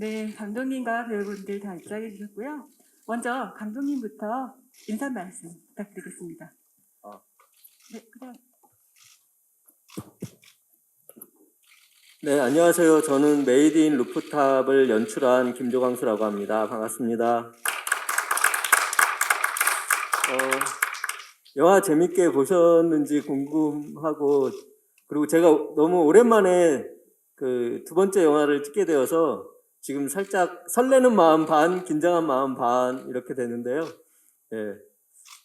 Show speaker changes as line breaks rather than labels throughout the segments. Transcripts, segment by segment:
네, 감독님과 배우분들 다 입장해 주셨고요. 먼저 감독님부터 인사 말씀 부탁드리겠습니다. 네, 그럼.
네, 안녕하세요. 저는 메이드 인 루프탑을 연출한 김조광수라고 합니다. 반갑습니다. 영화 재밌게 보셨는지 궁금하고, 그리고 제가 너무 오랜만에 그 두 번째 영화를 찍게 되어서 지금 살짝 설레는 마음 반, 긴장한 마음 반 이렇게 되는데요. 예,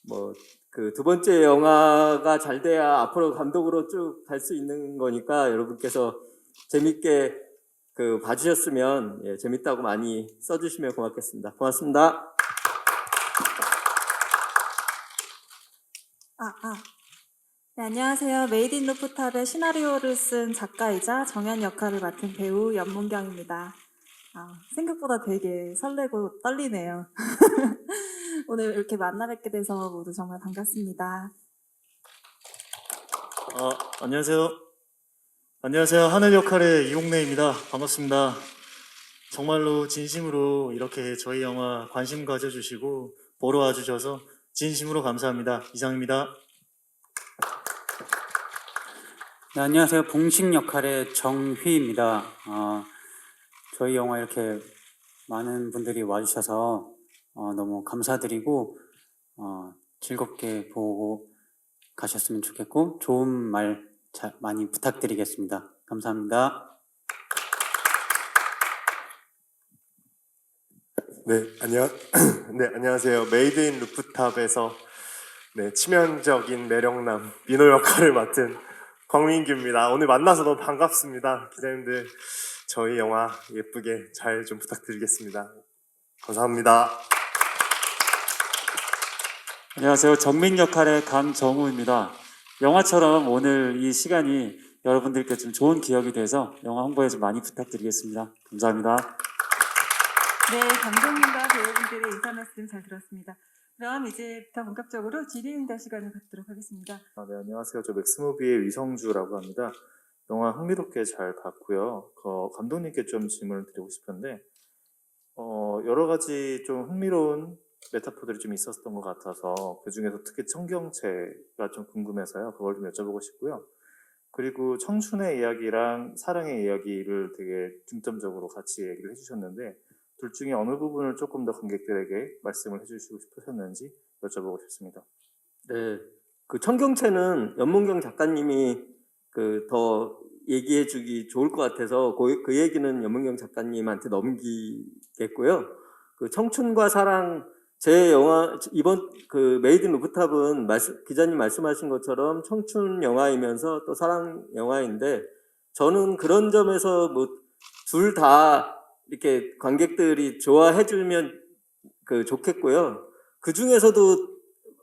뭐 그 두 번째 영화가 잘 돼야 앞으로 감독으로 쭉 갈 수 있는 거니까 여러분께서 재밌게 그 봐주셨으면, 예, 재밌다고 많이 써주시면 고맙겠습니다. 고맙습니다.
네, 안녕하세요. 메이드 인 루프탑의 시나리오를 쓴 작가이자 정연 역할을 맡은 배우 연문경입니다. 생각보다 되게 설레고 떨리네요. 오늘 이렇게 만나 뵙게 돼서 모두 정말 반갑습니다.
안녕하세요. 하늘 역할의 이홍래입니다. 반갑습니다. 정말로 진심으로 이렇게 저희 영화 관심 가져주시고 보러 와주셔서 진심으로 감사합니다. 이상입니다.
네, 안녕하세요. 봉식 역할의 정휘입니다. 저희 영화 이렇게 많은 분들이 와주셔서 너무 감사드리고 즐겁게 보고 가셨으면 좋겠고 좋은 말 많이 부탁드리겠습니다. 감사합니다.
네, 안녕하세요. 메이드 인 루프탑에서 치명적인 매력남 민호 역할을 맡은 광민규입니다. 오늘 만나서 너무 반갑습니다. 기자님들 저희 영화 예쁘게 잘 좀 부탁드리겠습니다. 감사합니다.
안녕하세요. 정민 역할의 강정우입니다. 영화처럼 오늘 이 시간이 여러분들께 좀 좋은 기억이 돼서 영화 홍보에 좀 많이 부탁드리겠습니다. 감사합니다.
네, 감독님과 배우분들의 인사 말씀 잘 들었습니다. 그럼 이제부터 본격적으로 질의응답 시간을 갖도록 하겠습니다.
네, 안녕하세요. 저 맥스무비의 위성주라고 합니다. 영화 흥미롭게 잘 봤고요. 감독님께 좀 질문을 드리고 싶은데, 여러 가지 좀 흥미로운 메타포들이 좀 있었던 것 같아서 그 중에서 특히 청경채가 좀 궁금해서요. 그걸 좀 여쭤보고 싶고요. 그리고 청춘의 이야기랑 사랑의 이야기를 되게 중점적으로 같이 얘기를 해주셨는데, 둘 중에 어느 부분을 조금 더 관객들에게 말씀을 해주시고 싶으셨는지 여쭤보고 싶습니다.
네, 그 청경채는 연문경 작가님이 그 더 얘기해주기 좋을 것 같아서 그 얘기는 연문경 작가님한테 넘기겠고요. 그 청춘과 사랑, 제 영화 이번 그 메이드 인 루프탑은 기자님 말씀하신 것처럼 청춘 영화이면서 또 사랑 영화인데, 저는 그런 점에서 뭐 둘 다 이렇게 관객들이 좋아해주면 그 좋겠고요. 그 중에서도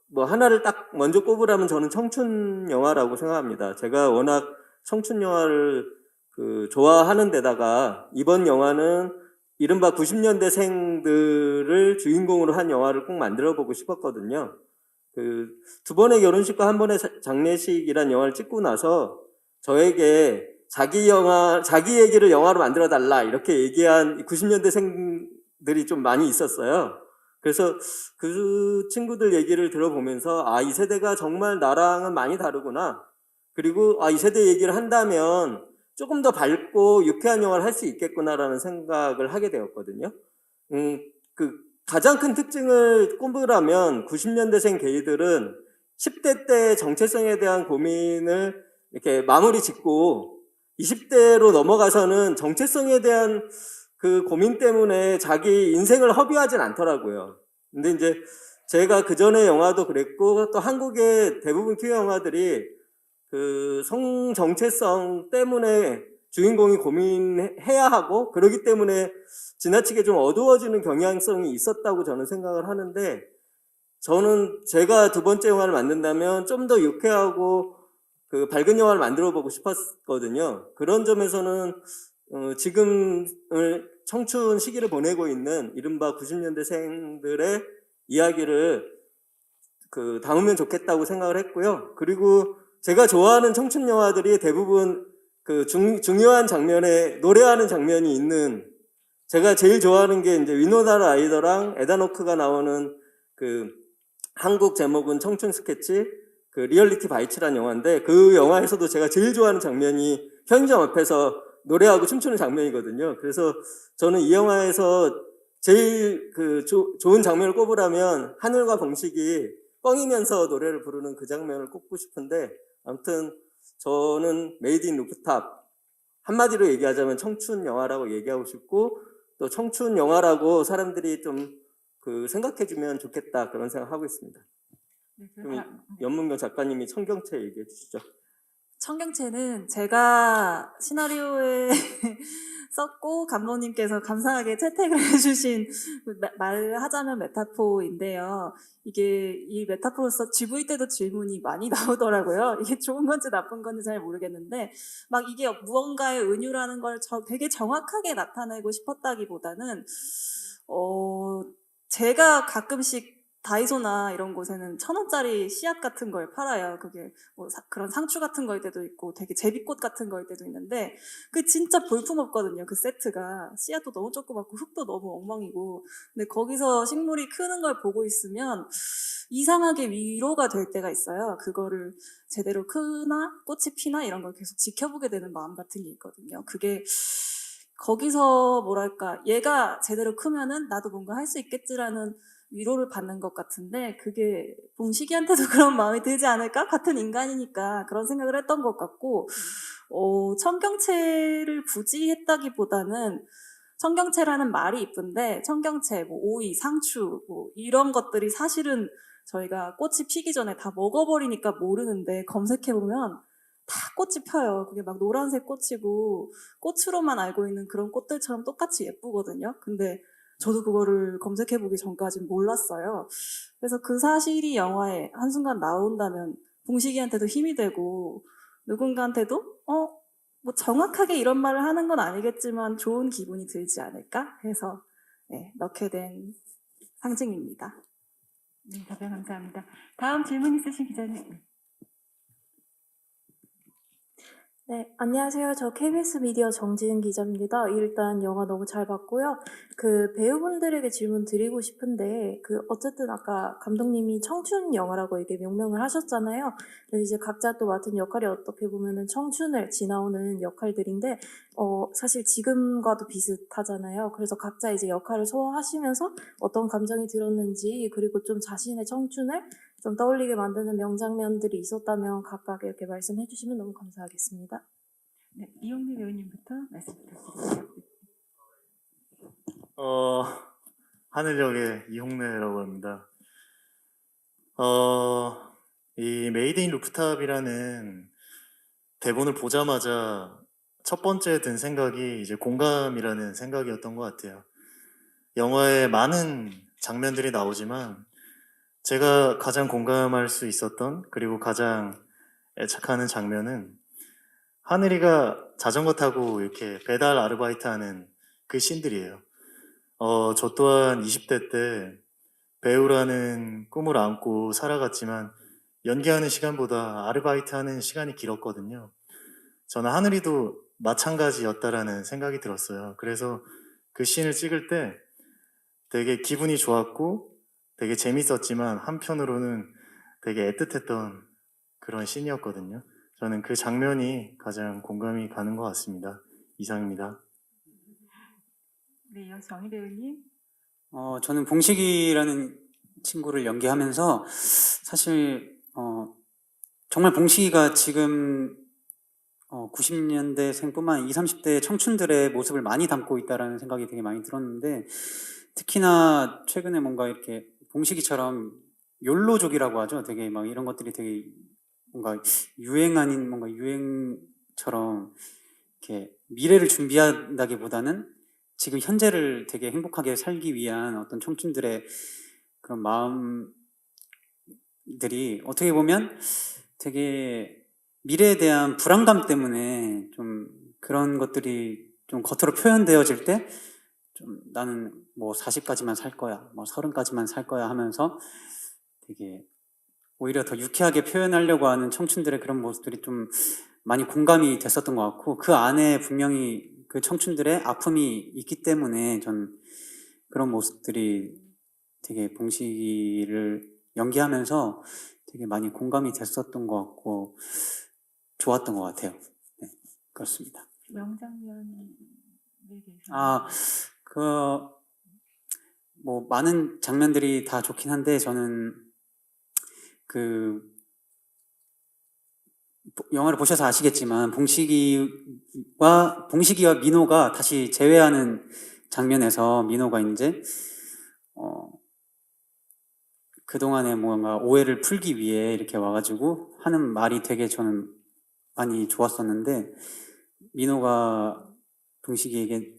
뭐 하나를 딱 먼저 꼽으라면 저는 청춘 영화라고 생각합니다. 제가 워낙 청춘 영화를 그 좋아하는 데다가 이번 영화는 이른바 90년대생들을 주인공으로 한 영화를 꼭 만들어 보고 싶었거든요. 그 두 번의 결혼식과 한 번의 장례식이란 영화를 찍고 나서 저에게 자기 얘기를 영화로 만들어 달라 이렇게 얘기한 90년대생들이 좀 많이 있었어요. 그래서 그 친구들 얘기를 들어보면서 이 세대가 정말 나랑은 많이 다르구나. 그리고 이 세대 얘기를 한다면 조금 더 밝고 유쾌한 영화를 할 수 있겠구나라는 생각을 하게 되었거든요. 그 가장 큰 특징을 꼽으라면 90년대생 게이들은 10대 때 정체성에 대한 고민을 이렇게 마무리 짓고 20대로 넘어가서는 정체성에 대한 그 고민 때문에 자기 인생을 허비하진 않더라고요. 근데 이제 제가 그 전에 영화도 그랬고 또 한국의 대부분 퀴어 영화들이 그 성 정체성 때문에 주인공이 고민해야 하고 그러기 때문에 지나치게 좀 어두워지는 경향성이 있었다고 저는 생각을 하는데, 저는 제가 두 번째 영화를 만든다면 좀 더 유쾌하고 그 밝은 영화를 만들어 보고 싶었거든요. 그런 점에서는 지금을 청춘 시기를 보내고 있는 이른바 90년대생들의 이야기를 그 담으면 좋겠다고 생각을 했고요. 그리고 제가 좋아하는 청춘 영화들이 대부분 그 중요한 장면에 노래하는 장면이 있는 제가 제일 좋아하는 게 이제 위노다 라이더랑 에다노크가 나오는 그 한국 제목은 청춘 스케치, 그 리얼리티 바이츠라는 영화인데 그 영화에서도 제가 제일 좋아하는 장면이 편의점 앞에서 노래하고 춤추는 장면이거든요. 그래서 저는 이 영화에서 제일 좋은 장면을 꼽으라면 하늘과 봉식이 뻥이면서 노래를 부르는 그 장면을 꼽고 싶은데, 아무튼 저는 메이드 인 루프탑, 한마디로 얘기하자면 청춘 영화라고 얘기하고 싶고, 또 청춘 영화라고 사람들이 좀 생각해주면 좋겠다, 그런 생각하고 있습니다.
네,
그럼 연문경 작가님이 청경채 얘기해 주시죠.
청경채는 제가 시나리오에 썼고 감독님께서 감사하게 채택을 해주신 말하자면 메타포인데요. 이게 이 메타포로서 GV 때도 질문이 많이 나오더라고요. 이게 좋은 건지 나쁜 건지 잘 모르겠는데 막 이게 무언가의 은유라는 걸 되게 정확하게 나타내고 싶었다기보다는 제가 가끔씩 다이소나 이런 곳에는 1,000원짜리 씨앗 같은 걸 팔아요. 그게 뭐 그런 상추 같은 거일 때도 있고 되게 제비꽃 같은 거일 때도 있는데 그 진짜 볼품없거든요. 그 세트가 씨앗도 너무 조그맣고 흙도 너무 엉망이고 근데 거기서 식물이 크는 걸 보고 있으면 이상하게 위로가 될 때가 있어요. 그거를 제대로 크나 꽃이 피나 이런 걸 계속 지켜보게 되는 마음 같은 게 있거든요. 그게 거기서 뭐랄까 얘가 제대로 크면은 나도 뭔가 할 수 있겠지라는 위로를 받는 것 같은데 그게 봉식이한테도 그런 마음이 들지 않을까? 같은 인간이니까 그런 생각을 했던 것 같고 청경채를 굳이 했다기보다는 청경채라는 말이 이쁜데 청경채, 뭐 오이, 상추 뭐 이런 것들이 사실은 저희가 꽃이 피기 전에 다 먹어버리니까 모르는데 검색해보면 다 꽃이 펴요. 그게 막 노란색 꽃이고 꽃으로만 알고 있는 그런 꽃들처럼 똑같이 예쁘거든요. 근데 저도 그거를 검색해보기 전까진 몰랐어요. 그래서 그 사실이 영화에 한순간 나온다면 봉식이한테도 힘이 되고 누군가한테도 뭐 정확하게 이런 말을 하는 건 아니겠지만 좋은 기분이 들지 않을까 해서 넣게 된 상징입니다.
네, 답변 감사합니다. 다음 질문 있으신 기자님.
네, 안녕하세요. 저 KBS 미디어 정지은 기자입니다. 일단 영화 너무 잘 봤고요. 그 배우분들에게 질문 드리고 싶은데, 어쨌든 아까 감독님이 청춘 영화라고 이게 명명을 하셨잖아요. 그래서 이제 각자 또 맡은 역할이 어떻게 보면은 청춘을 지나오는 역할들인데, 사실 지금과도 비슷하잖아요. 그래서 각자 이제 역할을 소화하시면서 어떤 감정이 들었는지, 그리고 좀 자신의 청춘을 좀 떠올리게 만드는 명장면들이 있었다면 각각 이렇게 말씀해 주시면 너무 감사하겠습니다.
네, 이용래 배우님부터 말씀 부탁드립니다.
하늘역의 이홍래라고 합니다. 이 메이드 인 루프탑이라는 대본을 보자마자 첫 번째 든 생각이 이제 공감이라는 생각이었던 것 같아요. 영화에 많은 장면들이 나오지만 제가 가장 공감할 수 있었던 그리고 가장 애착하는 장면은 하늘이가 자전거 타고 이렇게 배달 아르바이트 하는 그 씬들이에요. 저 또한 20대 때 배우라는 꿈을 안고 살아갔지만 연기하는 시간보다 아르바이트 하는 시간이 길었거든요. 저는 하늘이도 마찬가지였다라는 생각이 들었어요. 그래서 그 씬을 찍을 때 되게 기분이 좋았고 되게 재밌었지만 한편으로는 되게 애틋했던 그런 씬이었거든요. 저는 그 장면이 가장 공감이 가는 것 같습니다. 이상입니다.
네, 정희 배우님.
저는 봉식이라는 친구를 연기하면서 사실 정말 봉식이가 지금 90년대생뿐만 아니라 20, 30대 청춘들의 모습을 많이 담고 있다라는 생각이 되게 많이 들었는데 특히나 최근에 뭔가 이렇게 봉식이처럼 욜로족이라고 하죠. 되게 막 이런 것들이 되게 뭔가 유행 아닌 뭔가 유행처럼 이렇게 미래를 준비한다기보다는 지금 현재를 되게 행복하게 살기 위한 어떤 청춘들의 그런 마음들이 어떻게 보면 되게 미래에 대한 불안감 때문에 좀 그런 것들이 좀 겉으로 표현되어질 때 좀 나는 뭐 40까지만 살 거야, 뭐 30까지만 살 거야 하면서 되게 오히려 더 유쾌하게 표현하려고 하는 청춘들의 그런 모습들이 좀 많이 공감이 됐었던 것 같고 그 안에 분명히 그 청춘들의 아픔이 있기 때문에 전 그런 모습들이 되게 봉식이를 연기하면서 되게 많이 공감이 됐었던 것 같고 좋았던 것 같아요. 네, 그렇습니다.
명장면에 대해서
아, 뭐 많은 장면들이 다 좋긴 한데 저는 영화를 보셔서 아시겠지만 봉식이와 민호가 다시 재회하는 장면에서 민호가 이제 그동안에 뭔가 오해를 풀기 위해 이렇게 와가지고 하는 말이 되게 저는 많이 좋았었는데 민호가 봉식이에게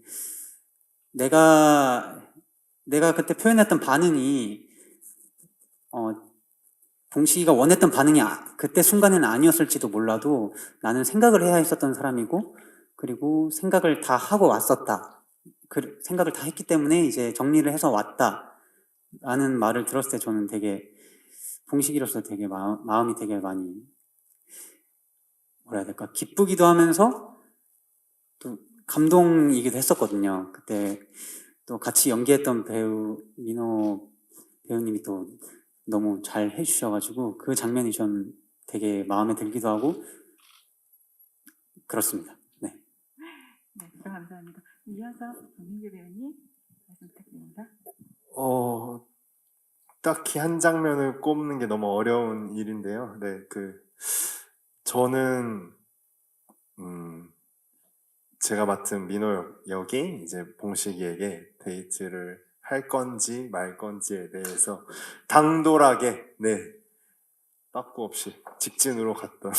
내가 그때 표현했던 반응이 봉식이가 원했던 반응이 그때 순간에는 아니었을지도 몰라도 나는 생각을 해야 했었던 사람이고 그리고 생각을 다 하고 왔었다. 생각을 다 했기 때문에 이제 정리를 해서 왔다. 라는 말을 들었을 때 저는 되게 봉식이로서 되게 마음이 되게 많이 뭐라 해야 될까 기쁘기도 하면서 또 감동이기도 했었거든요. 그때 또 같이 연기했던 배우 민호 배우님이 또 너무 잘 해주셔가지고 그 장면이 전 되게 마음에 들기도 하고 그렇습니다. 네.
네, 감사합니다. 이어서 정민규 배우님 말씀 부탁드립니다.
딱히 한 장면을 꼽는 게 너무 어려운 일인데요. 네, 저는 제가 맡은 민호 역이 이제 봉식이에게 데이트를 할 건지 말 건지에 대해서 당돌하게, 네, 빠꾸 없이 직진으로 갔던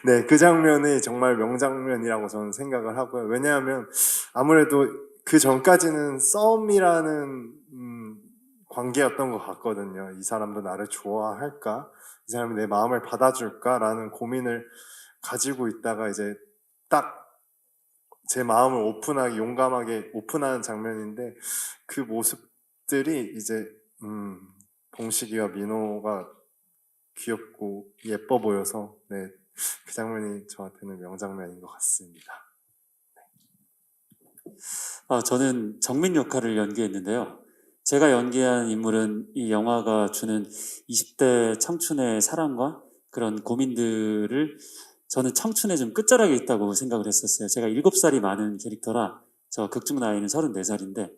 네, 그 장면이 정말 명장면이라고 저는 생각을 하고요. 왜냐하면 아무래도 그 전까지는 썸이라는 관계였던 것 같거든요. 이 사람도 나를 좋아할까? 이 사람이 내 마음을 받아줄까? 라는 고민을 가지고 있다가 이제 딱 제 마음을 오픈하게, 용감하게 오픈하는 장면인데 그 모습들이 이제 봉식이와 민호가 귀엽고 예뻐 보여서 네, 그 장면이 저한테는 명장면인 것 같습니다.
저는 정민 역할을 연기했는데요. 제가 연기한 인물은 이 영화가 주는 20대 청춘의 사랑과 그런 고민들을 저는 청춘의 좀 끝자락에 있다고 생각을 했었어요. 제가 7살이 많은 캐릭터라 저 극중 나이는 34인데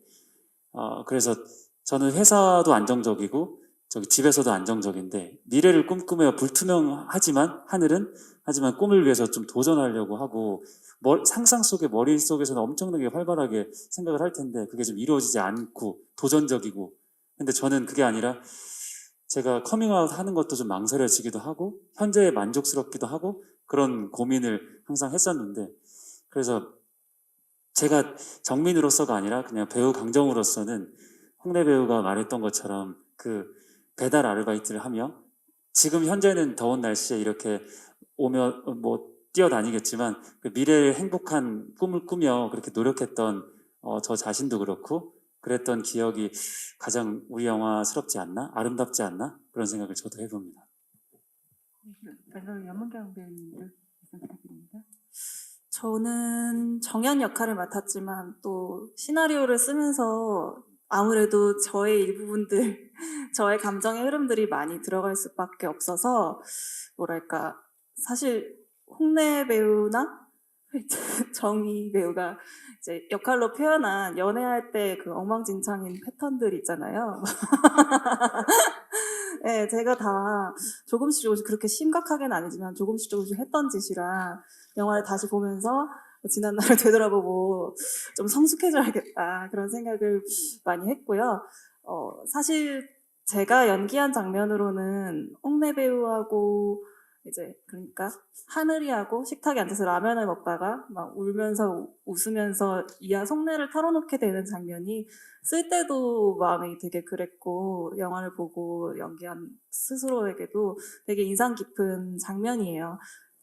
그래서 저는 회사도 안정적이고 저기 집에서도 안정적인데 미래를 꿈꾸며 불투명하지만 하지만 꿈을 위해서 좀 도전하려고 하고 상상 속에 머릿속에서는 엄청나게 활발하게 생각을 할 텐데 그게 좀 이루어지지 않고 도전적이고 근데 저는 그게 아니라 제가 커밍아웃 하는 것도 좀 망설여지기도 하고 현재에 만족스럽기도 하고 그런 고민을 항상 했었는데 그래서 제가 정민으로서가 아니라 그냥 배우 강정우로서는 홍래 배우가 말했던 것처럼 그 배달 아르바이트를 하며 지금 현재는 더운 날씨에 이렇게 오면 뭐 뛰어다니겠지만 그 미래의 행복한 꿈을 꾸며 그렇게 노력했던 저 자신도 그렇고 그랬던 기억이 가장 우리 영화스럽지 않나? 아름답지 않나? 그런 생각을 저도 해봅니다.
그래서 연문경 배우님도 말씀 부탁드립니다.
저는 정연 역할을 맡았지만 또 시나리오를 쓰면서 아무래도 저의 일부분들, 저의 감정의 흐름들이 많이 들어갈 수밖에 없어서 뭐랄까 사실 홍래 배우나 정희 배우가 이제 역할로 표현한 연애할 때 그 엉망진창인 패턴들 있잖아요. 네, 제가 다 조금씩 그렇게 심각하게는 아니지만 조금씩 했던 짓이라 영화를 다시 보면서 지난 날을 되돌아보고 좀 성숙해져야겠다 그런 생각을 많이 했고요. 사실 제가 연기한 장면으로는 홍래 배우하고 이제 그러니까 하늘이하고 식탁에 앉아서 라면을 먹다가 막 울면서 웃으면서 이하 속내를 털어놓게 되는 장면이 쓸 때도 마음이 되게 그랬고 영화를 보고 연기한 스스로에게도 되게 인상 깊은 장면이에요.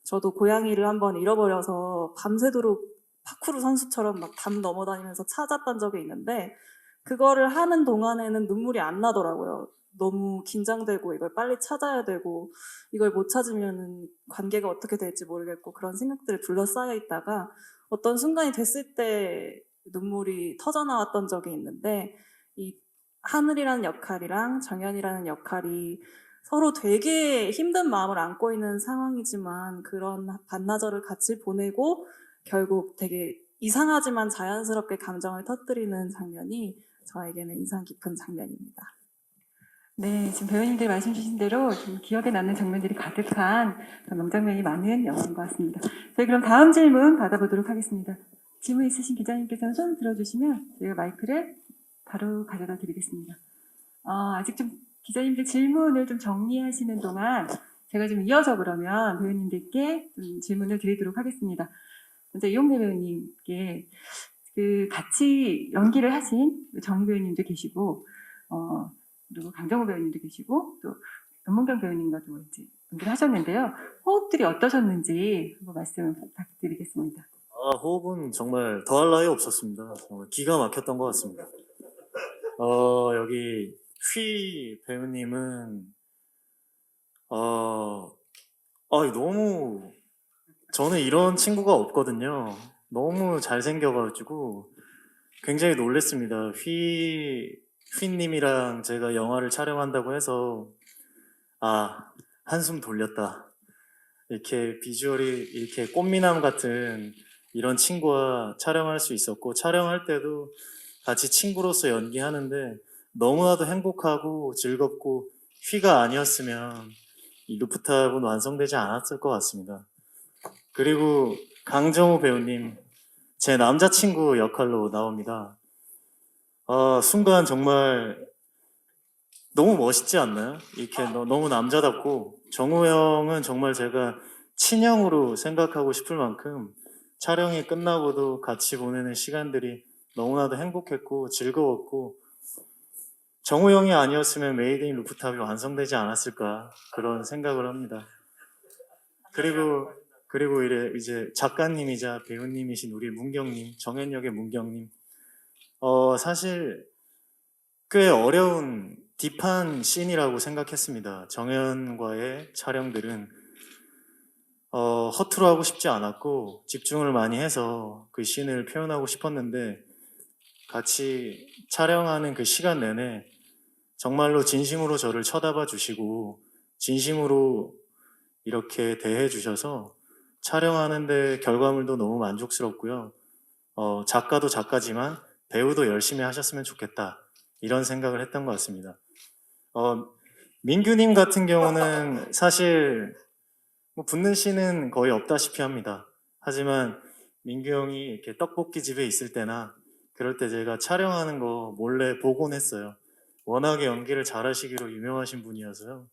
저도 고양이를 한번 잃어버려서 밤새도록 파쿠르 선수처럼 막 담 넘어다니면서 찾았던 적이 있는데 그거를 하는 동안에는 눈물이 안 나더라고요. 너무 긴장되고 이걸 빨리 찾아야 되고 이걸 못 찾으면 관계가 어떻게 될지 모르겠고 그런 생각들이 둘러싸여 있다가 어떤 순간이 됐을 때 눈물이 터져 나왔던 적이 있는데 이 하늘이라는 역할이랑 정연이라는 역할이 서로 되게 힘든 마음을 안고 있는 상황이지만 그런 반나절을 같이 보내고 결국 되게 이상하지만 자연스럽게 감정을 터뜨리는 장면이 저에게는 인상 깊은 장면입니다.
네, 지금 배우님들 말씀 주신 대로 좀 기억에 남는 장면들이 가득한 그런 명장면이 많은 영화인 것 같습니다. 저희 그럼 다음 질문 받아보도록 하겠습니다. 질문 있으신 기자님께서는 손을 들어주시면 저희가 마이크를 바로 가져다 드리겠습니다. 아직 좀 기자님들 질문을 좀 정리하시는 동안 제가 좀 이어서 그러면 배우님들께 좀 질문을 드리도록 하겠습니다. 먼저 이용래 배우님께 그 같이 연기를 하신 정 배우님도 계시고, 그리고 강정호 배우님도 계시고, 또 연문경 배우님과도 이제 연기를 하셨는데요. 호흡들이 어떠셨는지 한번 말씀 부탁드리겠습니다.
호흡은 정말 더할 나위 없었습니다. 정말 기가 막혔던 것 같습니다. 여기 휘 배우님은 너무 저는 이런 친구가 없거든요. 너무 잘생겨가지고 굉장히 놀랬습니다. 휘님이랑 제가 영화를 촬영한다고 해서 한숨 돌렸다. 이렇게 비주얼이 이렇게 꽃미남 같은 이런 친구와 촬영할 수 있었고 촬영할 때도 같이 친구로서 연기하는데 너무나도 행복하고 즐겁고 휘가 아니었으면 이 루프탑은 완성되지 않았을 것 같습니다. 그리고 강정호 배우님 제 남자친구 역할로 나옵니다. 순간 정말 너무 멋있지 않나요? 이렇게 너무 남자답고 정우 형은 정말 제가 친형으로 생각하고 싶을 만큼 촬영이 끝나고도 같이 보내는 시간들이 너무나도 행복했고 즐거웠고 정우 형이 아니었으면 메이드 인 루프탑이 완성되지 않았을까 그런 생각을 합니다. 그리고 이제 작가님이자 배우님이신 우리 문경님, 정연역의 문경님 사실 꽤 어려운 딥한 씬이라고 생각했습니다. 정연과의 촬영들은 허투루 하고 싶지 않았고 집중을 많이 해서 그 씬을 표현하고 싶었는데 같이 촬영하는 그 시간 내내 정말로 진심으로 저를 쳐다봐 주시고 진심으로 이렇게 대해 주셔서 촬영하는데 결과물도 너무 만족스럽고요. 작가도 작가지만 배우도 열심히 하셨으면 좋겠다 이런 생각을 했던 것 같습니다. 민규님 같은 경우는 사실 붙는 씬은 거의 없다시피 합니다. 하지만 민규 형이 이렇게 떡볶이 집에 있을 때나 그럴 때 제가 촬영하는 거 몰래 보곤 했어요. 워낙에 연기를 잘하시기로 유명하신 분이어서요.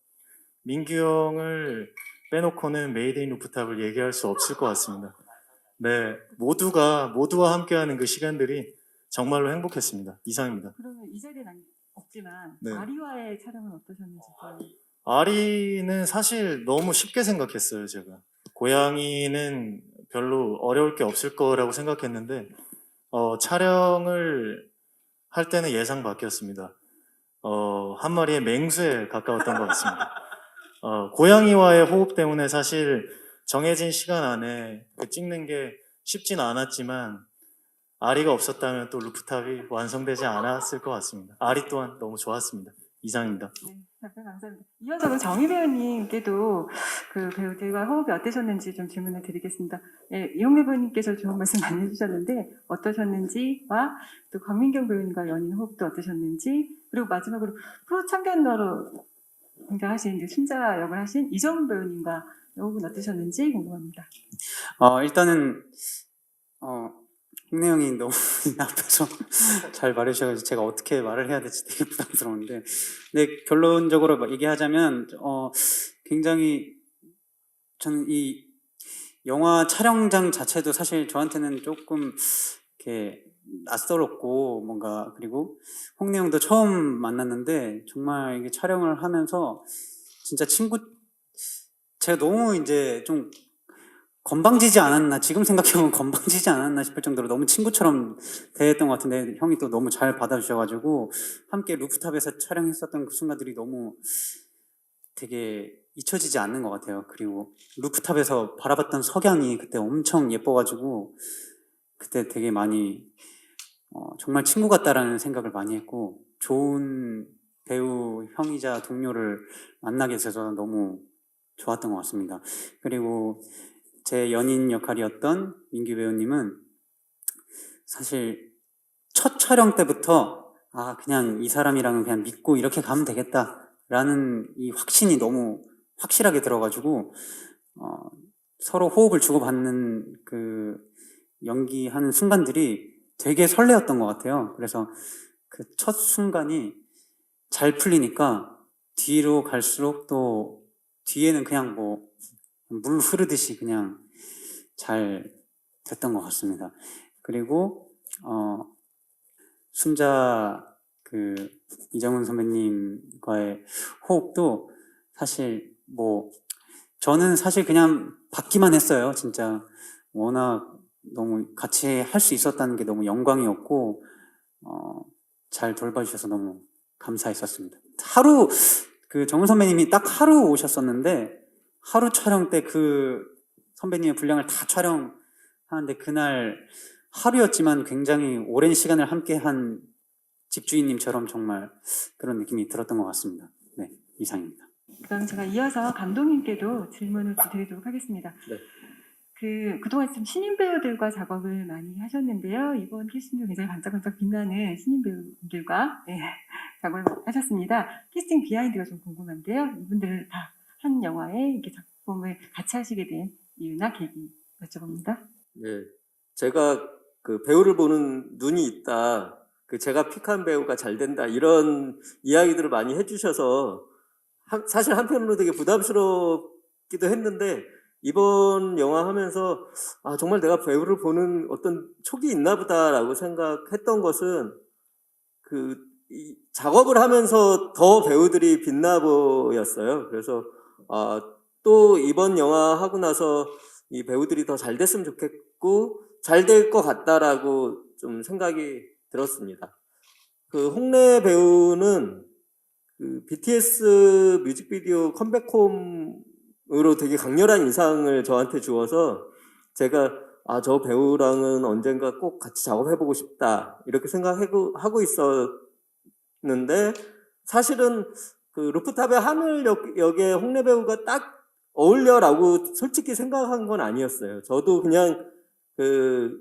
민규 형을 빼놓고는 메이드 인 루프탑을 얘기할 수 없을 것 같습니다. 네, 모두와 함께하는 그 시간들이 정말로 행복했습니다. 이상입니다.
그러면 이 자리는 없지만
네.
아리와의 촬영은 어떠셨는지.
아리는 사실 너무 쉽게 생각했어요, 제가. 고양이는 별로 어려울 게 없을 거라고 생각했는데 촬영을 할 때는 예상 밖이었습니다. 한 마리의 맹수에 가까웠던 것 같습니다. 고양이와의 호흡 때문에 사실 정해진 시간 안에 찍는 게 쉽진 않았지만 아리가 없었다면 또 루프탑이 완성되지 않았을 것 같습니다. 아리 또한 너무 좋았습니다. 이상입니다.
네, 답변 감사합니다. 이어서 그 정희 배우님께도 그 배우들과 호흡이 어떠셨는지 좀 질문을 드리겠습니다. 네, 이용래 배우님께서 좋은 말씀 많이 해주셨는데 어떠셨는지와 또 광민경 배우님과 연인 호흡도 어떠셨는지 그리고 마지막으로 프로 참견자로 등장하신 이제 순자 역을 하신 이정훈 배우님과 호흡은 어떠셨는지 궁금합니다.
일단은 홍래 형이 너무 앞에서 잘 말해주셔가지고 제가 어떻게 말을 해야 될지 되게 부담스러운데, 근데 결론적으로 얘기하자면 굉장히 저는 이 영화 촬영장 자체도 사실 저한테는 조금 이렇게 낯설었고 뭔가, 그리고 홍래 형도 처음 만났는데 정말 이게 촬영을 하면서 진짜 제가 너무 이제 좀 건방지지 않았나, 지금 생각해보면 건방지지 않았나 싶을 정도로 너무 친구처럼 대했던 것 같은데 형이 또 너무 잘 받아주셔가지고 함께 루프탑에서 촬영했었던 그 순간들이 너무 되게 잊혀지지 않는 것 같아요. 그리고 루프탑에서 바라봤던 석양이 그때 엄청 예뻐가지고 그때 되게 많이 정말 친구 같다라는 생각을 많이 했고, 좋은 배우 형이자 동료를 만나게 돼서 너무 좋았던 것 같습니다. 그리고 제 연인 역할이었던 민규 배우님은 사실 첫 촬영 때부터 그냥 이 사람이랑은 그냥 믿고 이렇게 가면 되겠다라는 이 확신이 너무 확실하게 들어가지고 서로 호흡을 주고받는 그 연기하는 순간들이 되게 설레었던 것 같아요. 그래서 그 첫 순간이 잘 풀리니까 뒤로 갈수록 또 뒤에는 그냥 뭐 물 흐르듯이 그냥 잘 됐던 것 같습니다. 그리고 순자 그 이정훈 선배님과의 호흡도 사실 뭐 저는 사실 그냥 받기만 했어요. 진짜 워낙 너무 같이 할 수 있었다는 게 너무 영광이었고 잘 돌봐주셔서 너무 감사했었습니다. 하루 그 정훈 선배님이 딱 하루 오셨었는데 하루 촬영 때 그 선배님의 분량을 다 촬영하는데 그날 하루였지만 굉장히 오랜 시간을 함께한 집주인님처럼 정말 그런 느낌이 들었던 것 같습니다. 네, 이상입니다.
그럼 제가 이어서 감독님께도 질문을 드리도록 하겠습니다.
네.
그동안 좀 신인 배우들과 작업을 많이 하셨는데요. 이번 캐스팅도 굉장히 반짝반짝 빛나는 신인 배우들과 작업을 하셨습니다. 캐스팅 비하인드가 좀 궁금한데요. 이분들 다 한 영화에 이렇게 작품을 같이 하시게 된 이유나 계기 여쭤봅니다.
네, 제가 그 배우를 보는 눈이 있다. 그 제가 픽한 배우가 잘 된다. 이런 이야기들을 많이 해주셔서 사실 한편으로 되게 부담스럽기도 했는데 이번 영화 하면서 정말 내가 배우를 보는 어떤 촉이 있나 보다라고 생각했던 것은 이 작업을 하면서 더 배우들이 빛나 보였어요. 그래서 또 이번 영화 하고 나서 이 배우들이 더 잘 됐으면 좋겠고 잘 될 것 같다라고 좀 생각이 들었습니다. 그 홍래 배우는 그 BTS 뮤직비디오 컴백홈으로 되게 강렬한 인상을 저한테 주어서 제가 저 배우랑은 언젠가 꼭 같이 작업해보고 싶다 이렇게 생각하고 있었는데 사실은 그 루프탑의 하늘 역에 홍래 배우가 딱 어울려라고 솔직히 생각한 건 아니었어요. 저도 그냥 그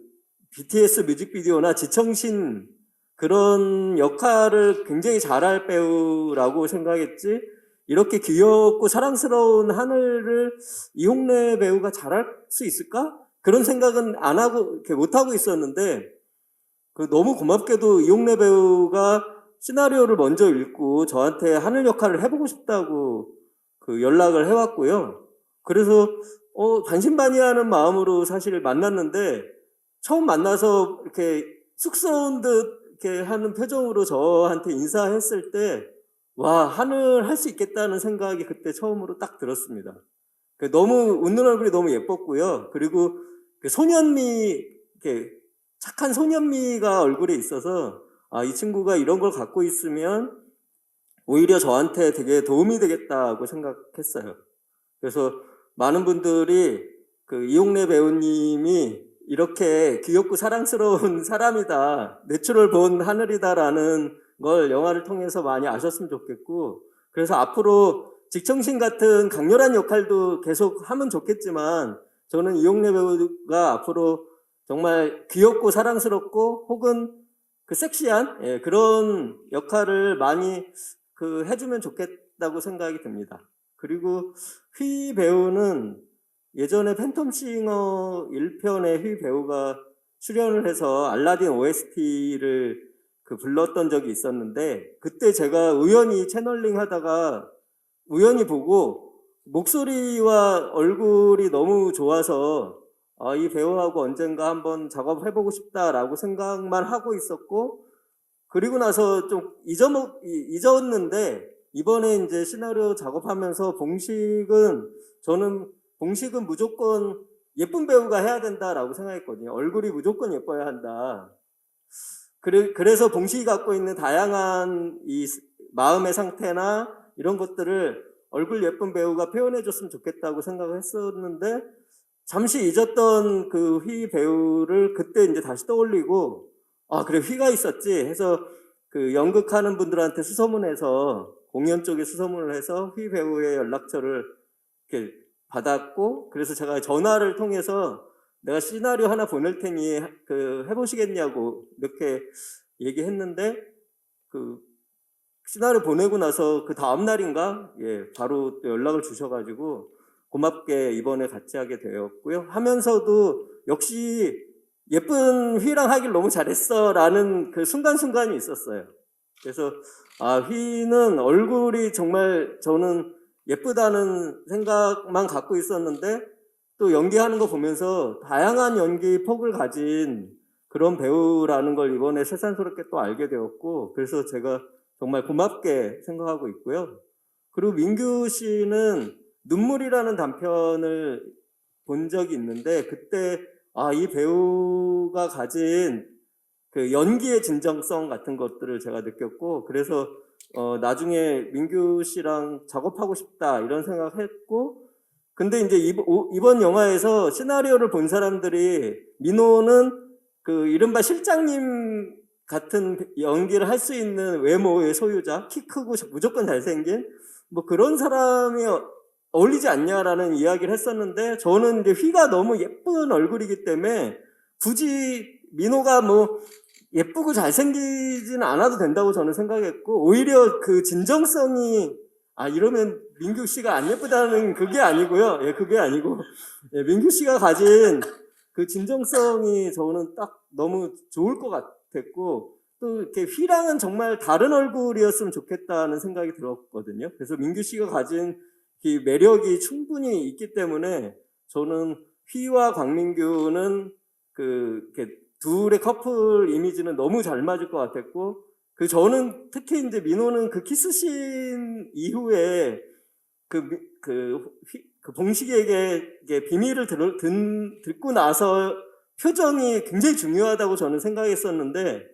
BTS 뮤직비디오나 지청신 그런 역할을 굉장히 잘할 배우라고 생각했지 이렇게 귀엽고 사랑스러운 하늘을 이홍래 배우가 잘할 수 있을까? 그런 생각은 안 하고 이렇게 못 하고 있었는데 너무 고맙게도 이홍래 배우가 시나리오를 먼저 읽고 저한테 하늘 역할을 해보고 싶다고 그 연락을 해왔고요. 그래서 반신반의하는 마음으로 사실 만났는데 처음 만나서 이렇게 쑥스러운 듯 이렇게 하는 표정으로 저한테 인사했을 때 와, 하늘 할 수 있겠다는 생각이 그때 처음으로 딱 들었습니다. 너무 웃는 얼굴이 너무 예뻤고요. 그리고 그 소년미 이렇게 착한 소년미가 얼굴에 있어서 이 친구가 이런 걸 갖고 있으면 오히려 저한테 되게 도움이 되겠다고 생각했어요. 그래서 많은 분들이 그 이홍래 배우님이 이렇게 귀엽고 사랑스러운 사람이다, 내추럴 본 하늘이다라는 걸 영화를 통해서 많이 아셨으면 좋겠고, 그래서 앞으로 직청신 같은 강렬한 역할도 계속 하면 좋겠지만 저는 이홍래 배우가 앞으로 정말 귀엽고 사랑스럽고 혹은 그 섹시한 그런 역할을 많이 해주면 좋겠다고 생각이 듭니다. 그리고 휘 배우는 예전에 팬텀싱어 1편에 휘 배우가 출연을 해서 알라딘 OST를 불렀던 적이 있었는데 그때 제가 우연히 채널링 하다가 우연히 보고 목소리와 얼굴이 너무 좋아서 이 배우하고 언젠가 한번 작업해보고 싶다라고 생각만 하고 있었고 그리고 나서 좀 잊었는데 이번에 이제 시나리오 작업하면서 저는 봉식은 무조건 예쁜 배우가 해야 된다라고 생각했거든요. 얼굴이 무조건 예뻐야 한다. 그래서 봉식이 갖고 있는 다양한 이 마음의 상태나 이런 것들을 얼굴 예쁜 배우가 표현해줬으면 좋겠다고 생각을 했었는데 잠시 잊었던 그 휘 배우를 그때 이제 다시 떠올리고, 아, 그래, 휘가 있었지 해서 그 연극하는 분들한테 수소문해서, 공연 쪽에 수소문을 해서 휘 배우의 연락처를 이렇게 받았고, 그래서 제가 전화를 통해서 내가 시나리오 하나 보낼 테니 그 해보시겠냐고 이렇게 얘기했는데, 그 시나리오 보내고 나서 그 다음 날인가, 예, 바로 또 연락을 주셔가지고 고맙게 이번에 같이 하게 되었고요. 하면서도 역시 예쁜 휘랑 하길 너무 잘했어라는 그 순간순간이 있었어요. 그래서 아, 휘는 얼굴이 정말 저는 예쁘다는 생각만 갖고 있었는데, 또 연기하는 거 보면서 다양한 연기 폭을 가진 그런 배우라는 걸 이번에 새삼스럽게 또 알게 되었고, 그래서 제가 정말 고맙게 생각하고 있고요. 그리고 민규 씨는 눈물이라는 단편을 본 적이 있는데, 그때 아, 이 배우가 가진 그 연기의 진정성 같은 것들을 제가 느꼈고, 그래서 나중에 민규 씨랑 작업하고 싶다 이런 생각했고, 근데 이제 이번 영화에서 시나리오를 본 사람들이 민호는 그 이른바 실장님 같은 연기를 할 수 있는 외모의 소유자, 키 크고 무조건 잘생긴 뭐 그런 사람이 어울리지 않냐라는 이야기를 했었는데, 저는 이제 휘가 너무 예쁜 얼굴이기 때문에 굳이 민호가 뭐 예쁘고 잘생기지는 않아도 된다고 저는 생각했고, 오히려 그 진정성이, 아, 이러면 민규 씨가 안 예쁘다는 그게 아니고요. 예, 그게 아니고, 예, 민규 씨가 가진 그 진정성이 저는 딱 너무 좋을 것 같았고, 또 이렇게 휘랑은 정말 다른 얼굴이었으면 좋겠다는 생각이 들었거든요. 그래서 민규 씨가 가진 이 매력이 충분히 있기 때문에 저는 휘와 광민규는 그 이렇게 둘의 커플 이미지는 너무 잘 맞을 것 같았고, 그 저는 특히 이제 민호는 그 키스씬 이후에 그 봉식에게 비밀을 듣고 나서 표정이 굉장히 중요하다고 저는 생각했었는데,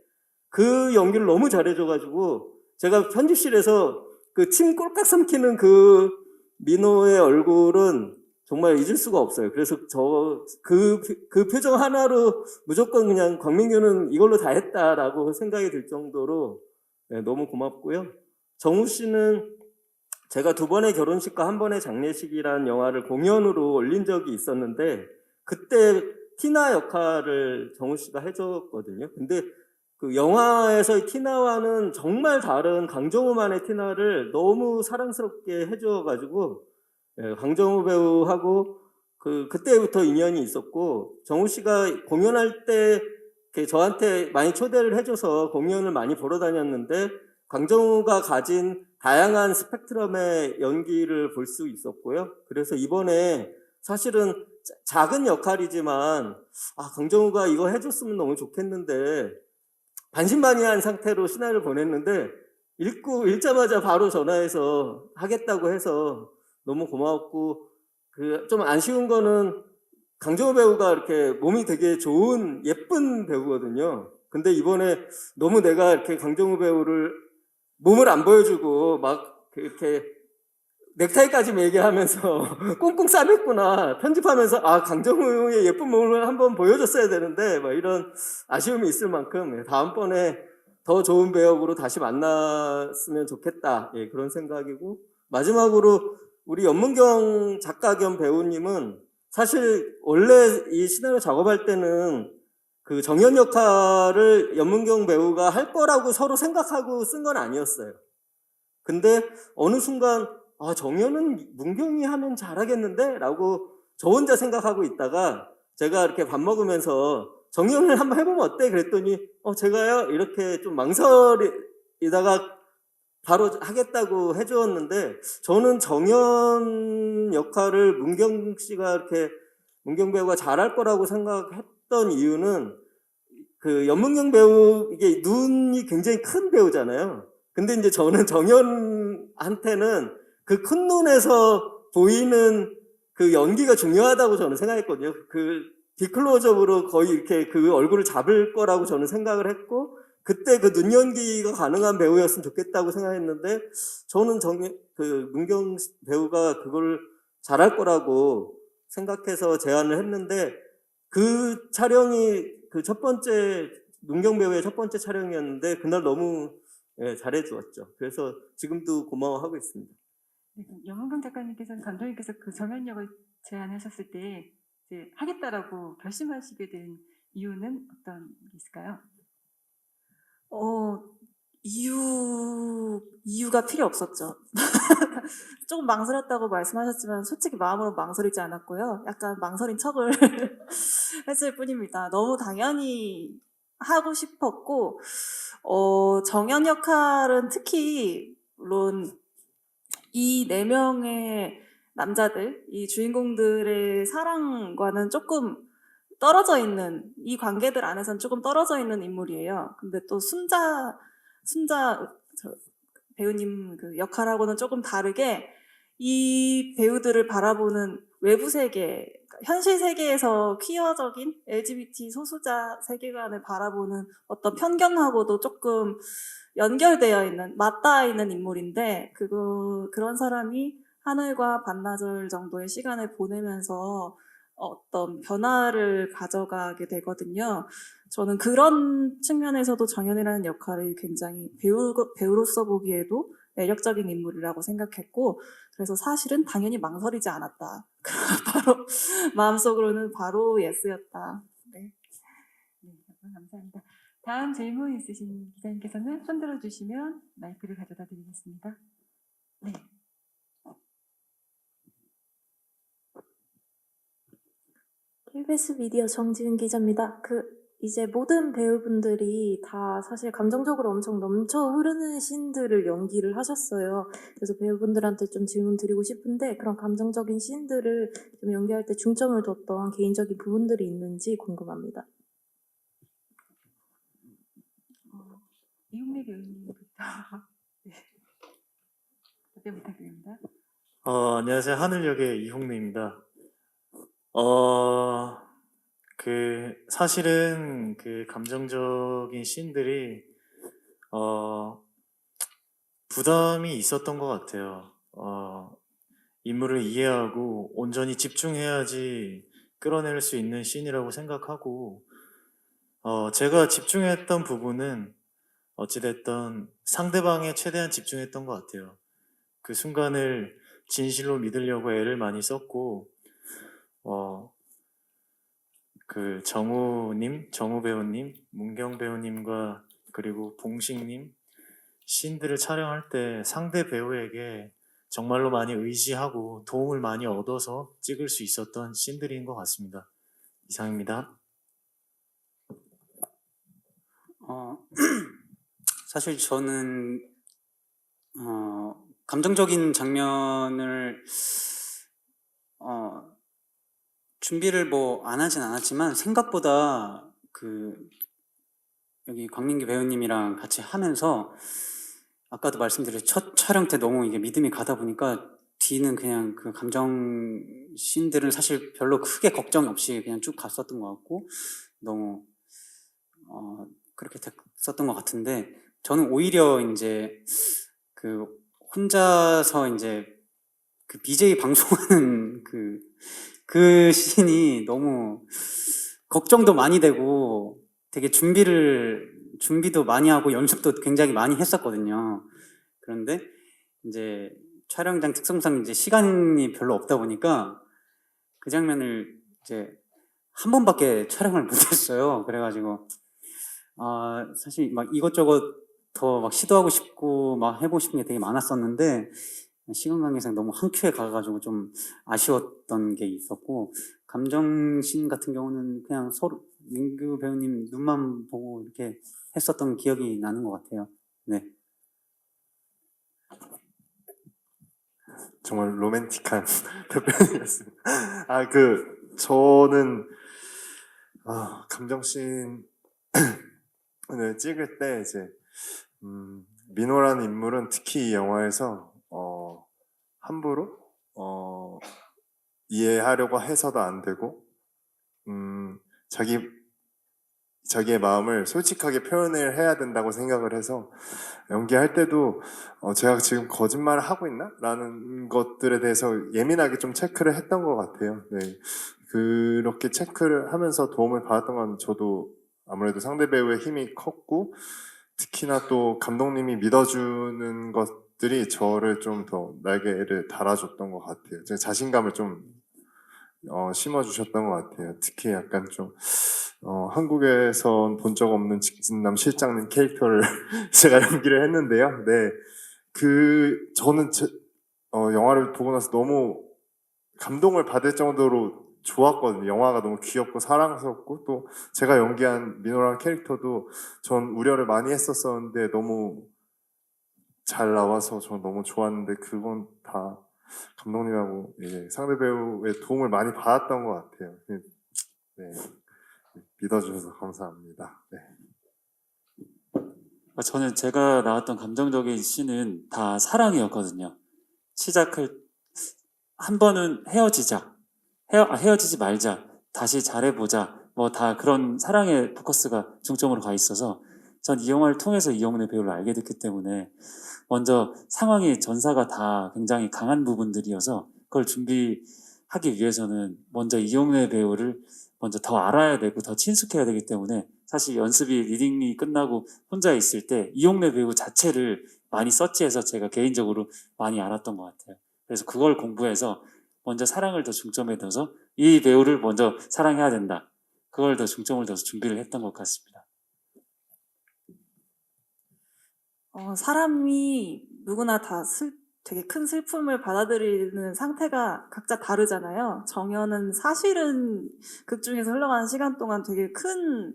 그 연기를 너무 잘해줘가지고 제가 편집실에서 그 침 꼴깍 삼키는 그 민호의 얼굴은 정말 잊을 수가 없어요. 그래서 그 표정 하나로 무조건 그냥 광민규는 이걸로 다 했다라고 생각이 들 정도로, 네, 너무 고맙고요. 정우 씨는 제가 2번의 결혼식과 1번의 장례식이라는 영화를 공연으로 올린 적이 있었는데, 그때 티나 역할을 정우 씨가 해줬거든요. 근데 그 영화에서의 티나와는 정말 다른 강정호만의 티나를 너무 사랑스럽게 해줘가지고, 예, 강정호 배우하고 그때부터 인연이 있었고, 정우 씨가 공연할 때 저한테 많이 초대를 해줘서 공연을 많이 보러 다녔는데, 강정호가 가진 다양한 스펙트럼의 연기를 볼 수 있었고요. 그래서 이번에 사실은 작은 역할이지만, 아, 강정호가 이거 해줬으면 너무 좋겠는데 반신반의한 상태로 시나리오를 보냈는데, 읽자마자 바로 전화해서 하겠다고 해서 너무 고마웠고, 좀 아쉬운 거는 강정호 배우가 이렇게 몸이 되게 좋은 예쁜 배우거든요. 근데 이번에 너무 내가 이렇게 강정호 배우를 몸을 안 보여주고 막 이렇게 넥타이까지 매개하면서 꽁꽁 싸맸구나, 편집하면서 아, 강정호의 예쁜 몸을 한번 보여줬어야 되는데 막 이런 아쉬움이 있을 만큼, 다음번에 더 좋은 배역으로 다시 만났으면 좋겠다, 예, 그런 생각이고, 마지막으로 우리 연문경 작가 겸 배우님은 사실 원래 이 시나리오 작업할 때는 그 정연 역할을 연문경 배우가 할 거라고 서로 생각하고 쓴 건 아니었어요. 근데 어느 순간 아, 정연은 문경이 하면 잘하겠는데? 라고 저 혼자 생각하고 있다가 제가 이렇게 밥 먹으면서 정연을 한번 해보면 어때? 그랬더니 제가요? 이렇게 좀 망설이다가 바로 하겠다고 해주었는데, 저는 정연 역할을 문경 씨가 이렇게 문경 배우가 잘할 거라고 생각했던 이유는, 그 연문경 배우 이게 눈이 굉장히 큰 배우잖아요. 근데 이제 저는 정연한테는 그 큰 눈에서 보이는 그 연기가 중요하다고 저는 생각했거든요. 그 디클로즈업으로 거의 이렇게 그 얼굴을 잡을 거라고 저는 생각을 했고, 그때 그 눈 연기가 가능한 배우였으면 좋겠다고 생각했는데, 저는 문경 배우가 그걸 잘할 거라고 생각해서 제안을 했는데 그 촬영이 그 첫 번째 문경 배우의 첫 번째 촬영이었는데 그날 너무 잘해 주었죠. 그래서 지금도 고마워하고 있습니다.
네, 그럼 염은경 작가님께서는 감독님께서 그 정연 역을 제안하셨을 때 이제 하겠다라고 결심하시게 된 이유는 어떤 게 있을까요?
이유가 필요 없었죠. 조금 망설였다고 말씀하셨지만 솔직히 마음으로 망설이지 않았고요. 약간 망설인 척을 했을 뿐입니다. 너무 당연히 하고 싶었고, 정연 역할은 특히 물론 이 네 명의 남자들, 이 주인공들의 사랑과는 조금 떨어져 있는, 이 관계들 안에서는 조금 떨어져 있는 인물이에요. 근데 또 순자 배우님 그 역할하고는 조금 다르게 이 배우들을 바라보는 외부 세계, 그러니까 현실 세계에서 퀴어적인 LGBT 소수자 세계관을 바라보는 어떤 편견하고도 조금 연결되어 있는, 맞닿아 있는 인물인데, 그런 사람이 하늘과 반나절 정도의 시간을 보내면서 어떤 변화를 가져가게 되거든요. 저는 그런 측면에서도 정연이라는 역할이 굉장히 배우로서 보기에도 매력적인 인물이라고 생각했고, 그래서 사실은 당연히 망설이지 않았다. 바로 마음속으로는 바로 예스였다. 네.
네, 감사합니다. 다음 질문 있으신 기자님께서는 손 들어주시면 마이크를 가져다 드리겠습니다. 네.
KBS 미디어 정지은 기자입니다. 이제 모든 배우분들이 다 사실 감정적으로 엄청 넘쳐 흐르는 씬들을 연기를 하셨어요. 그래서 배우분들한테 좀 질문 드리고 싶은데, 그런 감정적인 씬들을 좀 연기할 때 중점을 뒀던 개인적인 부분들이 있는지 궁금합니다.
이용래 배우님부터 네. 답변 부탁드립니다.
안녕하세요. 하늘역의 이홍래입니다. 사실은 그 감정적인 씬들이, 부담이 있었던 것 같아요. 인물을 이해하고 온전히 집중해야지 끌어낼 수 있는 씬이라고 생각하고, 제가 집중했던 부분은 어찌됐든 상대방에 최대한 집중했던 것 같아요. 그 순간을 진실로 믿으려고 애를 많이 썼고, 그 정우 배우님, 문경 배우님과 그리고 봉식님 씬들을 촬영할 때 상대 배우에게 정말로 많이 의지하고 도움을 많이 얻어서 찍을 수 있었던 씬들인 것 같습니다. 이상입니다.
사실 저는 감정적인 장면을 준비를 뭐 안 하진 않았지만 생각보다 여기 광민기 배우님이랑 같이 하면서 아까도 말씀드린 첫 촬영 때 너무 이게 믿음이 가다 보니까 뒤는 그냥 그 감정 씬들은 사실 별로 크게 걱정 없이 그냥 쭉 갔었던 것 같고, 너무 그렇게 됐었던 것 같은데, 저는 오히려 이제 그 혼자서 이제 그 BJ 방송하는 그 씬이 너무 걱정도 많이 되고 되게 준비도 많이 하고 연습도 굉장히 많이 했었거든요. 그런데 이제 촬영장 특성상 이제 시간이 별로 없다 보니까 그 장면을 이제 한 번밖에 촬영을 못했어요. 그래가지고 사실 막 이것저것 더 막 시도하고 싶고 막 해보고 싶은 게 되게 많았었는데 시간 관계상 너무 한 큐에 가가지고 좀 아쉬웠던 게 있었고, 감정씬 같은 경우는 그냥 서로 민규 배우님 눈만 보고 이렇게 했었던 기억이 나는 것 같아요. 네.
정말 로맨틱한 답변이었습니다. 저는 감정씬을 찍을 때 이제 민호라는 인물은 특히 이 영화에서 함부로 이해하려고 해서도 안 되고 자기 자기의 마음을 솔직하게 표현을 해야 된다고 생각을 해서 연기할 때도 제가 지금 거짓말을 하고 있나? 라는 것들에 대해서 예민하게 좀 체크를 했던 것 같아요. 네. 그렇게 체크를 하면서 도움을 받았던 건 저도 아무래도 상대 배우의 힘이 컸고 특히나 또 감독님이 믿어주는 것들이 저를 좀 더 날개를 달아줬던 것 같아요. 제 자신감을 좀 심어주셨던 것 같아요. 특히 약간 좀 한국에선 본 적 없는 직진남 실장님 캐릭터를 제가 연기를 했는데요. 네, 저는 영화를 보고 나서 너무 감동을 받을 정도로 좋았거든요. 영화가 너무 귀엽고 사랑스럽고 또 제가 연기한 민호라는 캐릭터도 전 우려를 많이 했었었는데 너무 잘 나와서 전 너무 좋았는데 그건 다 감독님하고 상대 배우의 도움을 많이 받았던 것 같아요. 네, 믿어주셔서 감사합니다. 네.
저는 제가 나왔던 감정적인 씬은 다 사랑이었거든요. 시작할 한 번은 헤어지지 말자, 다시 잘해보자, 뭐 다 그런 사랑의 포커스가 중점으로 가 있어서 전 이 영화를 통해서 이영훈의 배우를 알게 됐기 때문에 먼저 상황이 전사가 다 굉장히 강한 부분들이어서 그걸 준비하기 위해서는 먼저 이영훈의 배우를 먼저 더 알아야 되고 더 친숙해야 되기 때문에 사실 연습이 리딩이 끝나고 혼자 있을 때 이영훈의 배우 자체를 많이 서치해서 제가 개인적으로 많이 알았던 것 같아요. 그래서 그걸 공부해서 먼저 사랑을 더 중점에 둬서 이 배우를 먼저 사랑해야 된다. 그걸 더 중점을 둬서 준비를 했던 것 같습니다.
사람이 누구나 다 되게 큰 슬픔을 받아들이는 상태가 각자 다르잖아요. 정연은 사실은 극 중에서 흘러가는 시간 동안 되게 큰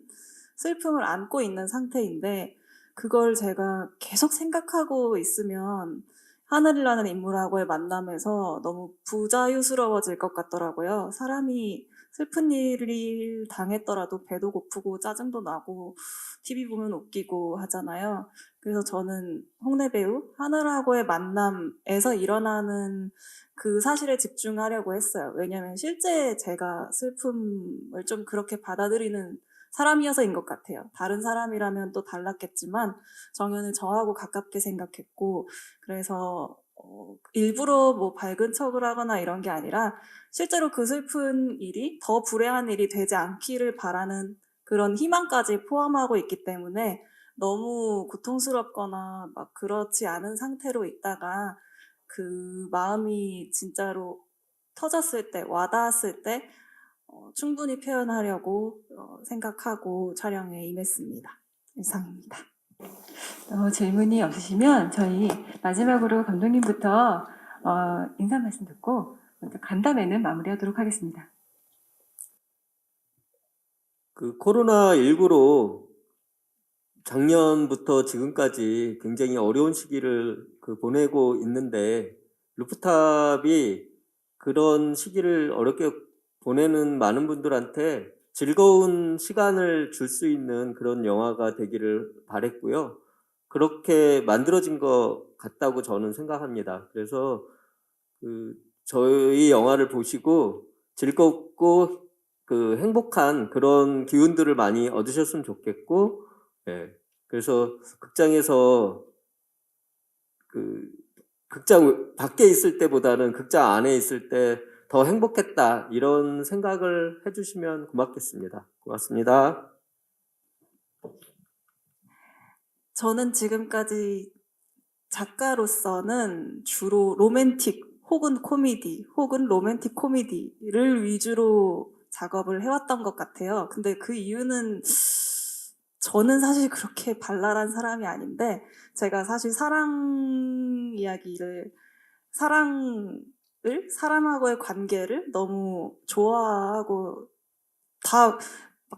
슬픔을 안고 있는 상태인데 그걸 제가 계속 생각하고 있으면 하늘이라는 인물하고의 만남에서 너무 부자유스러워질 것 같더라고요. 사람이 슬픈 일을 당했더라도 배도 고프고 짜증도 나고 TV 보면 웃기고 하잖아요. 그래서 저는 홍래 배우 하늘하고의 만남에서 일어나는 그 사실에 집중하려고 했어요. 왜냐하면 실제 제가 슬픔을 좀 그렇게 받아들이는 사람이어서인 것 같아요. 다른 사람이라면 또 달랐겠지만 정연은 저하고 가깝게 생각했고 그래서 일부러 뭐 밝은 척을 하거나 이런 게 아니라 실제로 그 슬픈 일이 더 불행한 일이 되지 않기를 바라는 그런 희망까지 포함하고 있기 때문에 너무 고통스럽거나 막 그렇지 않은 상태로 있다가 그 마음이 진짜로 터졌을 때, 와닿았을 때 충분히 표현하려고 생각하고 촬영에 임했습니다. 이상입니다.
질문이 없으시면 저희 마지막으로 감독님부터 인사 말씀 듣고 먼저 간담회는 마무리하도록 하겠습니다.
그 코로나19로 작년부터 지금까지 굉장히 어려운 시기를 보내고 있는데 루프탑이 그런 시기를 어렵게 보내는 많은 분들한테 즐거운 시간을 줄 수 있는 그런 영화가 되기를 바랬고요. 그렇게 만들어진 것 같다고 저는 생각합니다. 그래서 저희 영화를 보시고 즐겁고 행복한 그런 기운들을 많이 얻으셨으면 좋겠고, 그래서 극장에서 극장 밖에 있을 때보다는 극장 안에 있을 때 더 행복했다 이런 생각을 해주시면 고맙겠습니다. 고맙습니다.
저는 지금까지 작가로서는 주로 로맨틱 혹은 코미디 혹은 로맨틱 코미디를 위주로 작업을 해왔던 것 같아요. 근데 그 이유는 저는 사실 그렇게 발랄한 사람이 아닌데 제가 사실 사람하고의 관계를 너무 좋아하고 다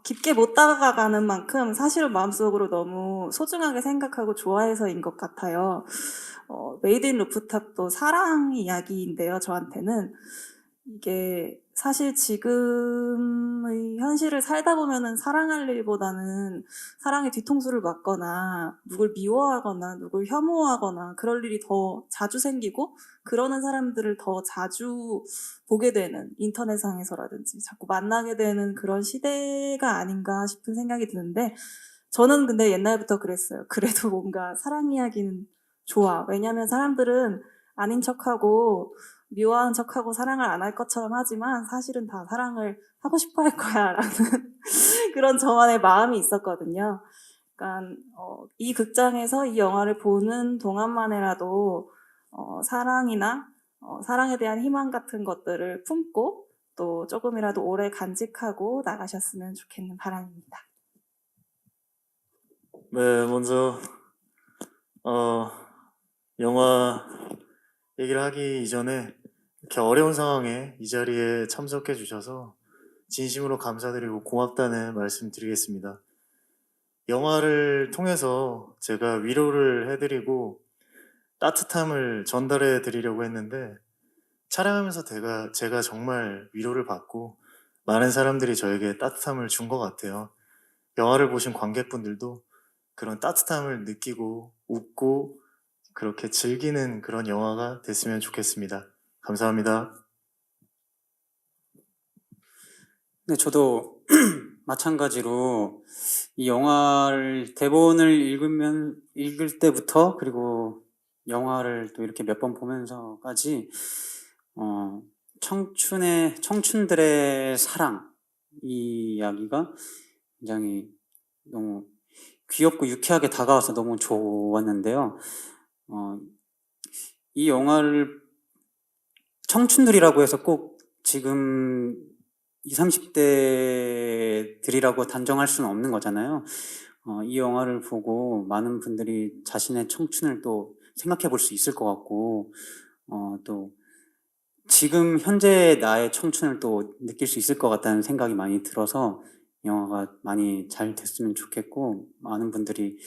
깊게 못 다가가는 만큼 사실은 마음속으로 너무 소중하게 생각하고 좋아해서인 것 같아요. 메이드 인 루프탑도 사랑 이야기인데요, 저한테는. 이게 사실 지금의 현실을 살다 보면은 사랑할 일보다는 사랑의 뒤통수를 맞거나 누굴 미워하거나 누굴 혐오하거나 그럴 일이 더 자주 생기고 그러는 사람들을 더 자주 보게 되는 인터넷상에서라든지 자꾸 만나게 되는 그런 시대가 아닌가 싶은 생각이 드는데 저는 근데 옛날부터 그랬어요. 그래도 뭔가 사랑 이야기는 좋아. 왜냐면 사람들은 아닌 척하고 미워하는 척하고 사랑을 안 할 것처럼 하지만 사실은 다 사랑을 하고 싶어 할 거야 라는 그런 저만의 마음이 있었거든요. 그러니까 이 극장에서 이 영화를 보는 동안만이라도 사랑이나 사랑에 대한 희망 같은 것들을 품고 또 조금이라도 오래 간직하고 나가셨으면 좋겠는 바람입니다.
네, 먼저 영화 얘기를 하기 이전에 이렇게 어려운 상황에 이 자리에 참석해 주셔서 진심으로 감사드리고 고맙다는 말씀 드리겠습니다. 영화를 통해서 제가 위로를 해드리고 따뜻함을 전달해 드리려고 했는데 촬영하면서 제가 정말 위로를 받고 많은 사람들이 저에게 따뜻함을 준 것 같아요. 영화를 보신 관객분들도 그런 따뜻함을 느끼고 웃고 그렇게 즐기는 그런 영화가 됐으면 좋겠습니다. 감사합니다.
네, 저도 마찬가지로 이 영화를 대본을 읽을 때부터 그리고 영화를 또 이렇게 몇 번 보면서까지 청춘들의 사랑 이 이야기가 굉장히 너무 귀엽고 유쾌하게 다가와서 너무 좋았는데요. 이 영화를 청춘들이라고 해서 꼭 지금 20, 30대들이라고 단정할 수는 없는 거잖아요. 이 영화를 보고 많은 분들이 자신의 청춘을 또 생각해 볼 수 있을 것 같고, 또 지금 현재 나의 청춘을 또 느낄 수 있을 것 같다는 생각이 많이 들어서 영화가 많이 잘 됐으면 좋겠고, 많은 분들이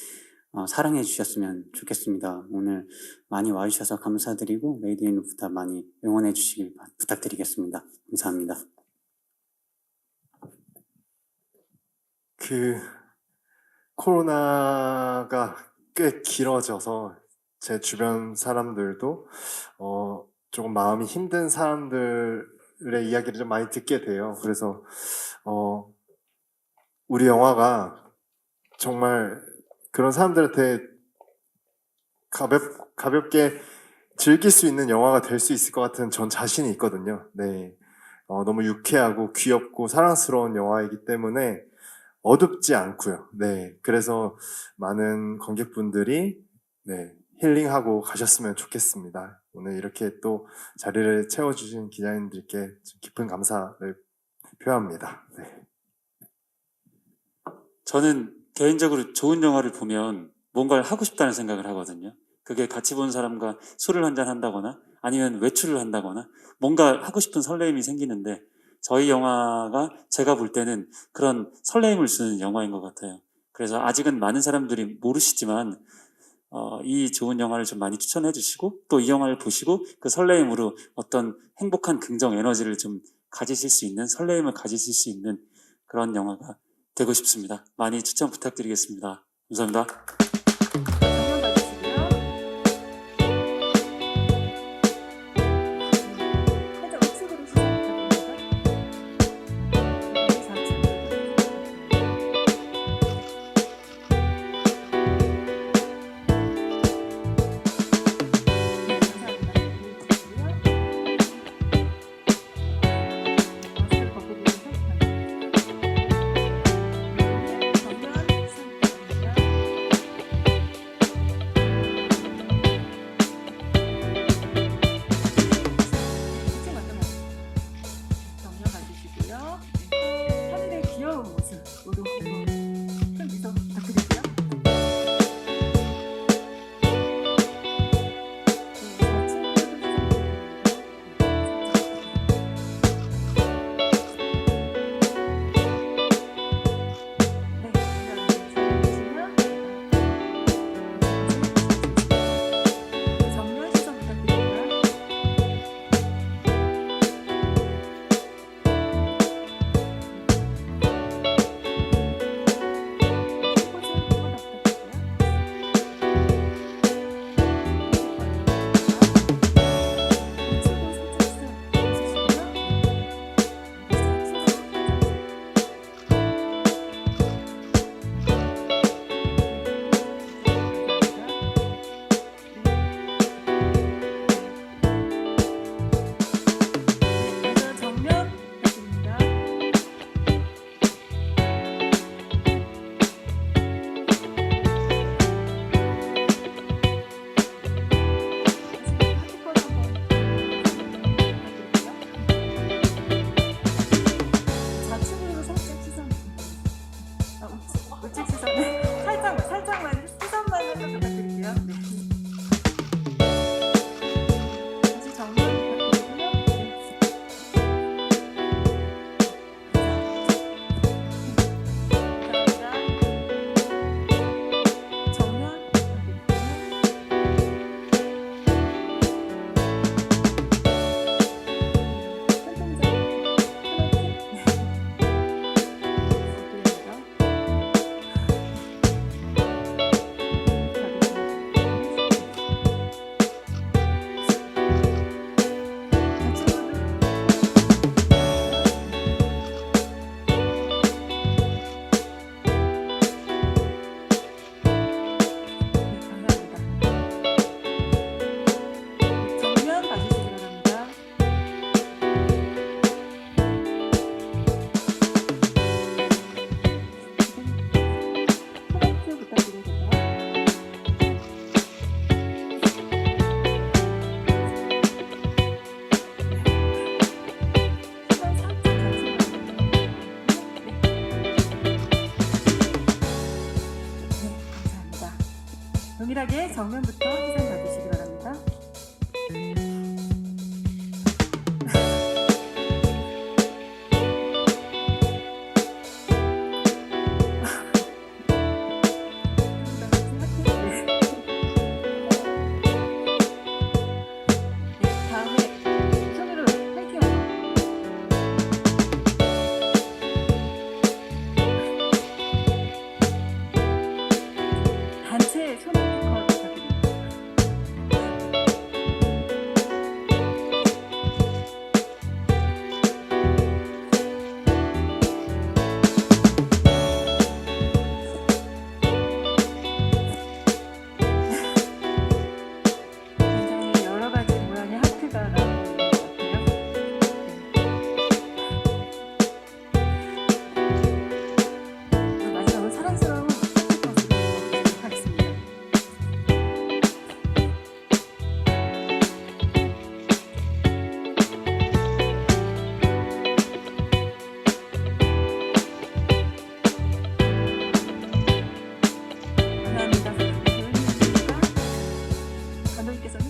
사랑해 주셨으면 좋겠습니다. 오늘 많이 와주셔서 감사드리고 메이드 인 루프탑 많이 응원해 주시길 부탁드리겠습니다. 감사합니다.
코로나가 꽤 길어져서 제 주변 사람들도 조금 마음이 힘든 사람들의 이야기를 좀 많이 듣게 돼요. 그래서 우리 영화가 정말 그런 사람들한테 가볍게 즐길 수 있는 영화가 될 수 있을 것 같은 전 자신이 있거든요. 네, 너무 유쾌하고 귀엽고 사랑스러운 영화이기 때문에 어둡지 않고요. 네, 그래서 많은 관객분들이 힐링하고 가셨으면 좋겠습니다. 오늘 이렇게 또 자리를 채워주신 기자님들께 깊은 감사를 표합니다. 네.
저는 개인적으로 좋은 영화를 보면 뭔가를 하고 싶다는 생각을 하거든요. 그게 같이 본 사람과 술을 한잔 한다거나 아니면 외출을 한다거나 뭔가 하고 싶은 설레임이 생기는데 저희 영화가 제가 볼 때는 그런 설레임을 주는 영화인 것 같아요. 그래서 아직은 많은 사람들이 모르시지만 이 좋은 영화를 좀 많이 추천해 주시고 또 이 영화를 보시고 그 설레임으로 어떤 행복한 긍정 에너지를 좀 가지실 수 있는 설레임을 가지실 수 있는 그런 영화가 되고 싶습니다. 많이 추천 부탁드리겠습니다. 감사합니다.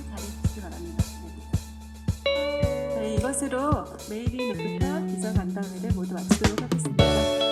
잘해주시기 바랍니다. 네. 네, 이것으로 메이드 인 루프탑 기자 간담회를 모두 마치도록 하겠습니다.